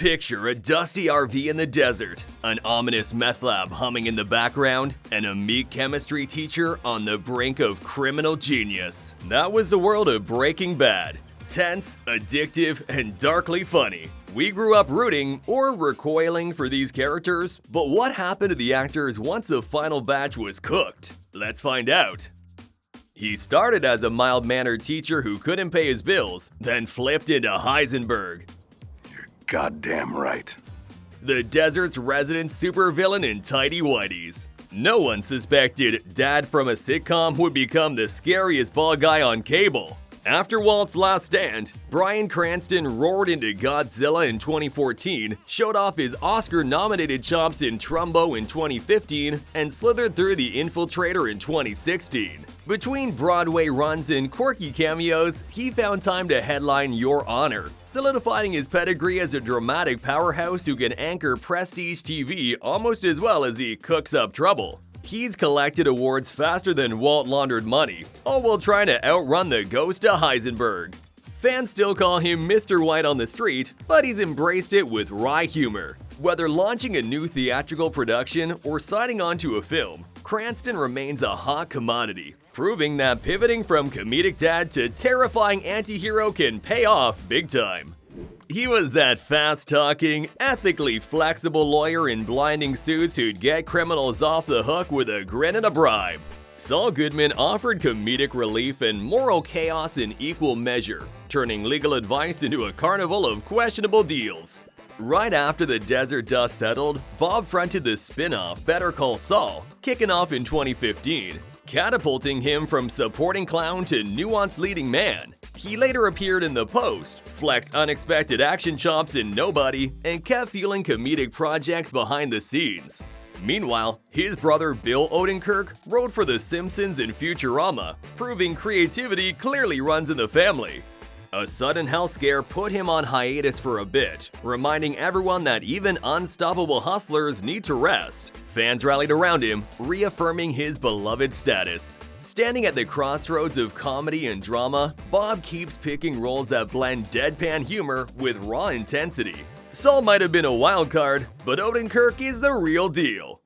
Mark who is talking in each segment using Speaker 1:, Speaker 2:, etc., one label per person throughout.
Speaker 1: Picture a dusty RV in the desert, an ominous meth lab humming in the background, and a meek chemistry teacher on the brink of criminal genius. That was the world of Breaking Bad. Tense, addictive, and darkly funny. We grew up rooting or recoiling for these characters, but what happened to the actors once the final batch was cooked? Let's find out. He started as a mild-mannered teacher who couldn't pay his bills, then flipped into Heisenberg.
Speaker 2: Goddamn right.
Speaker 1: The desert's resident supervillain in tidy whities. No one suspected Dad from a sitcom would become the scariest bald guy on cable. After Walt's Last Stand, Bryan Cranston roared into Godzilla in 2014, showed off his Oscar-nominated chops in Trumbo in 2015, and slithered through The Infiltrator in 2016. Between Broadway runs and quirky cameos, he found time to headline Your Honor, solidifying his pedigree as a dramatic powerhouse who can anchor prestige TV almost as well as he cooks up trouble. He's collected awards faster than Walt laundered money, all while trying to outrun the ghost of Heisenberg. Fans still call him Mr. White on the street, but he's embraced it with wry humor. Whether launching a new theatrical production or signing on to a film, Cranston remains a hot commodity, proving that pivoting from comedic dad to terrifying anti-hero can pay off big time. He was that fast-talking, ethically flexible lawyer in blinding suits who'd get criminals off the hook with a grin and a bribe. Saul Goodman offered comedic relief and moral chaos in equal measure, turning legal advice into a carnival of questionable deals. Right after the desert dust settled, Bob fronted the spin-off Better Call Saul, kicking off in 2015, catapulting him from supporting clown to nuanced leading man. He later appeared in The Post, flexed unexpected action chops in Nobody, and kept fueling comedic projects behind the scenes. Meanwhile, his brother Bill Odenkirk wrote for The Simpsons and Futurama, proving creativity clearly runs in the family. A sudden health scare put him on hiatus for a bit, reminding everyone that even unstoppable hustlers need to rest. Fans rallied around him, reaffirming his beloved status. Standing at the crossroads of comedy and drama, Bob keeps picking roles that blend deadpan humor with raw intensity. Saul might have been a wild card, but Odenkirk is the real deal.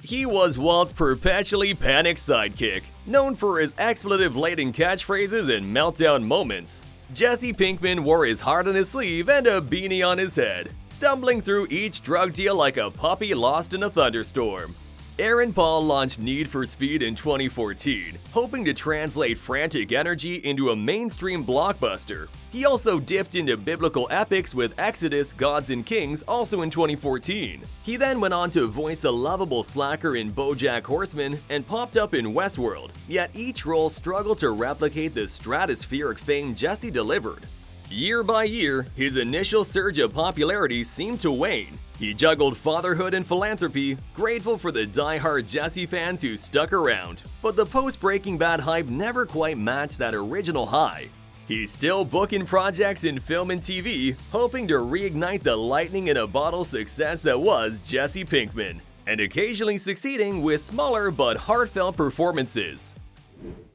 Speaker 1: He was Walt's perpetually panicked sidekick, known for his expletive-laden catchphrases and meltdown moments. Jesse Pinkman wore his heart on his sleeve and a beanie on his head, stumbling through each drug deal like a puppy lost in a thunderstorm. Aaron Paul launched Need for Speed in 2014, hoping to translate frantic energy into a mainstream blockbuster. He also dipped into biblical epics with Exodus, Gods and Kings also in 2014. He then went on to voice a lovable slacker in BoJack Horseman and popped up in Westworld, yet each role struggled to replicate the stratospheric fame Jesse delivered. Year by year, his initial surge of popularity seemed to wane. He juggled fatherhood and philanthropy, grateful for the die-hard Jesse fans who stuck around. But the post-Breaking Bad hype never quite matched that original high. He's still booking projects in film and TV, hoping to reignite the lightning-in-a-bottle success that was Jesse Pinkman, and occasionally succeeding with smaller but heartfelt performances.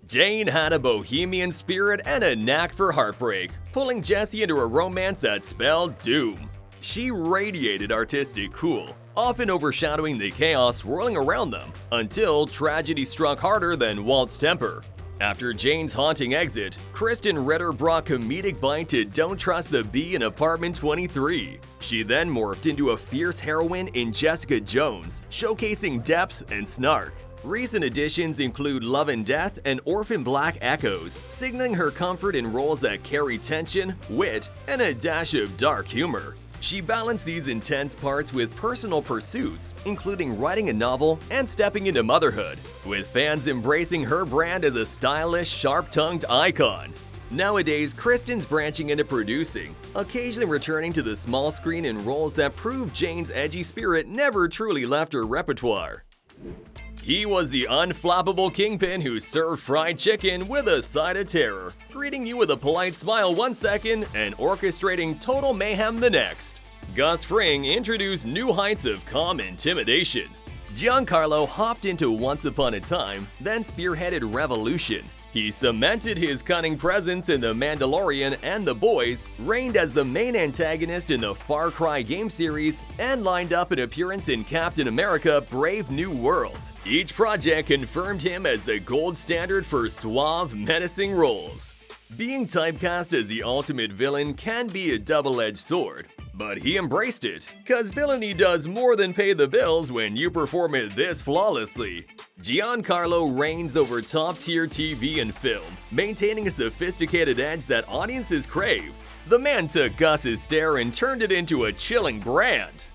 Speaker 1: Jane had a bohemian spirit and a knack for heartbreak, pulling Jesse into a romance that spelled doom. She radiated artistic cool, often overshadowing the chaos swirling around them, until tragedy struck harder than Walt's temper. After Jane's haunting exit, Krysten Ritter brought comedic bite to Don't Trust the Bee in Apartment 23. She then morphed into a fierce heroine in Jessica Jones, showcasing depth and snark. Recent additions include Love and Death and Orphan Black Echoes, signaling her comfort in roles that carry tension, wit, and a dash of dark humor. She balanced these intense parts with personal pursuits, including writing a novel and stepping into motherhood, with fans embracing her brand as a stylish, sharp-tongued icon. Nowadays, Krysten's branching into producing, occasionally returning to the small screen in roles that prove Jane's edgy spirit never truly left her repertoire. He was the unflappable kingpin who served fried chicken with a side of terror, greeting you with a polite smile one second and orchestrating total mayhem the next. Gus Fring introduced new heights of calm intimidation. Giancarlo hopped into Once Upon a Time, then spearheaded Revolution. He cemented his cunning presence in The Mandalorian and The Boys, reigned as the main antagonist in the Far Cry game series, and lined up an appearance in Captain America: Brave New World. Each project confirmed him as the gold standard for suave, menacing roles. Being typecast as the ultimate villain can be a double-edged sword, but he embraced it, cause villainy does more than pay the bills when you perform it this flawlessly. Giancarlo reigns over top-tier TV and film, maintaining a sophisticated edge that audiences crave. The man took Gus's stare and turned it into a chilling brand.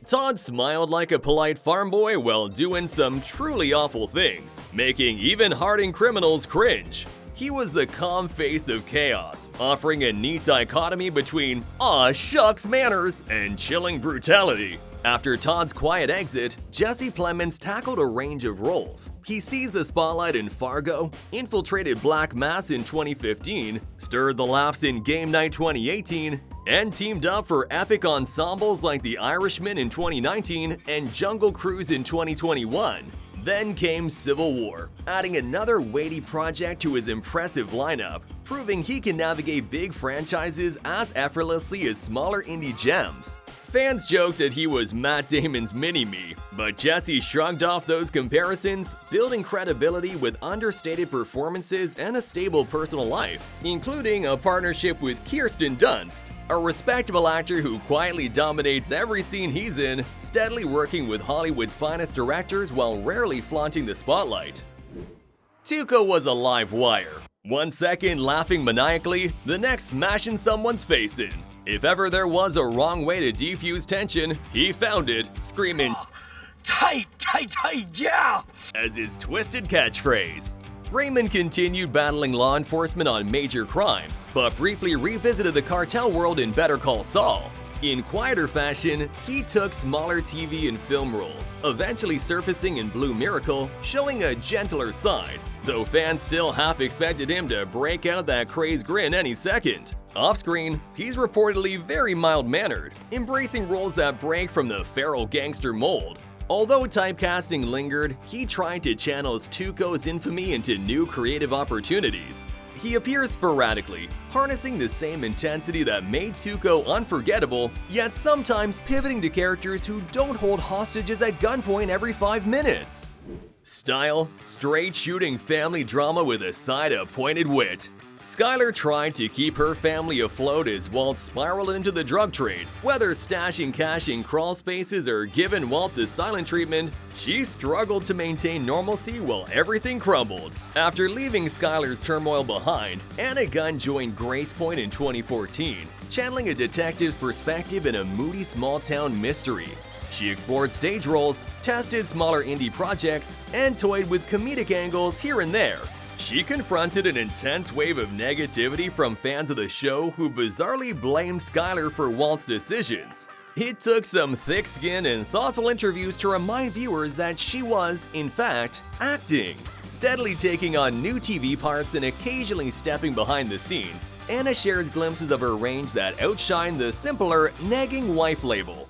Speaker 1: Todd smiled like a polite farm boy while doing some truly awful things, making even hardened criminals cringe. He was the calm face of chaos, offering a neat dichotomy between aw shucks manners and chilling brutality. After Todd's quiet exit, Jesse Plemons tackled a range of roles. He seized the spotlight in Fargo, infiltrated Black Mass in 2015, stirred the laughs in Game Night 2018, and teamed up for epic ensembles like The Irishman in 2019 and Jungle Cruise in 2021. Then came Civil War, adding another weighty project to his impressive lineup, proving he can navigate big franchises as effortlessly as smaller indie gems. Fans joked that he was Matt Damon's mini-me, but Jesse shrugged off those comparisons, building credibility with understated performances and a stable personal life, including a partnership with Kirsten Dunst, a respectable actor who quietly dominates every scene he's in, steadily working with Hollywood's finest directors while rarely flaunting the spotlight. Tuco was a live wire. 1 second laughing maniacally, the next smashing someone's face in. If ever there was a wrong way to defuse tension, he found it, screaming, "Tight, tight, tight, yeah!" as his twisted catchphrase. Raymond continued battling law enforcement on major crimes, but briefly revisited the cartel world in Better Call Saul. In quieter fashion, he took smaller TV and film roles, eventually surfacing in Blue Miracle, showing a gentler side, though fans still half expected him to break out that crazed grin any second. Off-screen, he's reportedly very mild-mannered, embracing roles that break from the feral gangster mold. Although typecasting lingered, he tried to channel Tuco's infamy into new creative opportunities. He appears sporadically, harnessing the same intensity that made Tuco unforgettable, yet sometimes pivoting to characters who don't hold hostages at gunpoint every 5 minutes. Style: straight-shooting family drama with a side of pointed wit. Skyler tried to keep her family afloat as Walt spiraled into the drug trade. Whether stashing cash in crawl spaces or giving Walt the silent treatment, she struggled to maintain normalcy while everything crumbled. After leaving Skyler's turmoil behind, Gunn joined Grace Point in 2014, channeling a detective's perspective in a moody small-town mystery. She explored stage roles, tested smaller indie projects, and toyed with comedic angles here and there. She confronted an intense wave of negativity from fans of the show who bizarrely blamed Skyler for Walt's decisions. It took some thick skin and thoughtful interviews to remind viewers that she was, in fact, acting. Steadily taking on new TV parts and occasionally stepping behind the scenes, Anna shares glimpses of her range that outshine the simpler, nagging wife label.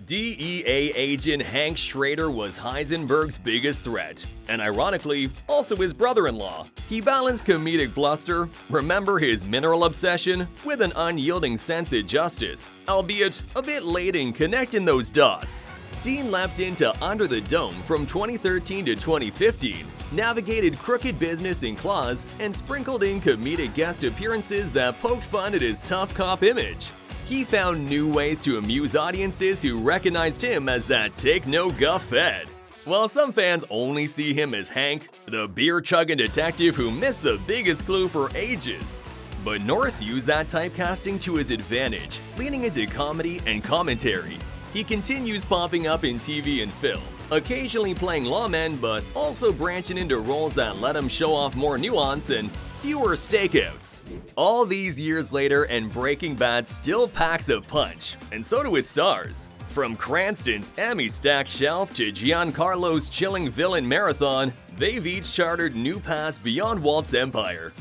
Speaker 1: DEA agent Hank Schrader was Heisenberg's biggest threat, and ironically, also his brother-in-law. He balanced comedic bluster, remember his mineral obsession, with an unyielding sense of justice, albeit a bit late in connecting those dots. Dean leapt into Under the Dome from 2013 to 2015, navigated crooked business in CRUZ, and sprinkled in comedic guest appearances that poked fun at his tough cop image. He found new ways to amuse audiences who recognized him as that take-no-guff Fed. While some fans only see him as Hank, the beer-chugging detective who missed the biggest clue for ages. But Norris used that typecasting to his advantage, leaning into comedy and commentary. He continues popping up in TV and film, occasionally playing lawmen but also branching into roles that let him show off more nuance and fewer stakeouts. All these years later, and Breaking Bad still packs a punch, and so do its stars. From Cranston's Emmy-stacked shelf to Giancarlo's chilling villain marathon, they've each chartered new paths beyond Walt's empire.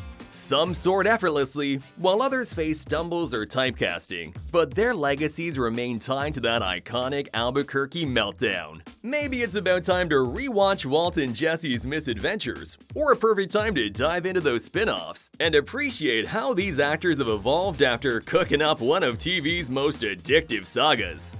Speaker 1: Some soared effortlessly, while others faced stumbles or typecasting, but their legacies remain tied to that iconic Albuquerque meltdown. Maybe it's about time to rewatch Walt and Jesse's Misadventures, or a perfect time to dive into those spin-offs and appreciate how these actors have evolved after cooking up one of TV's most addictive sagas.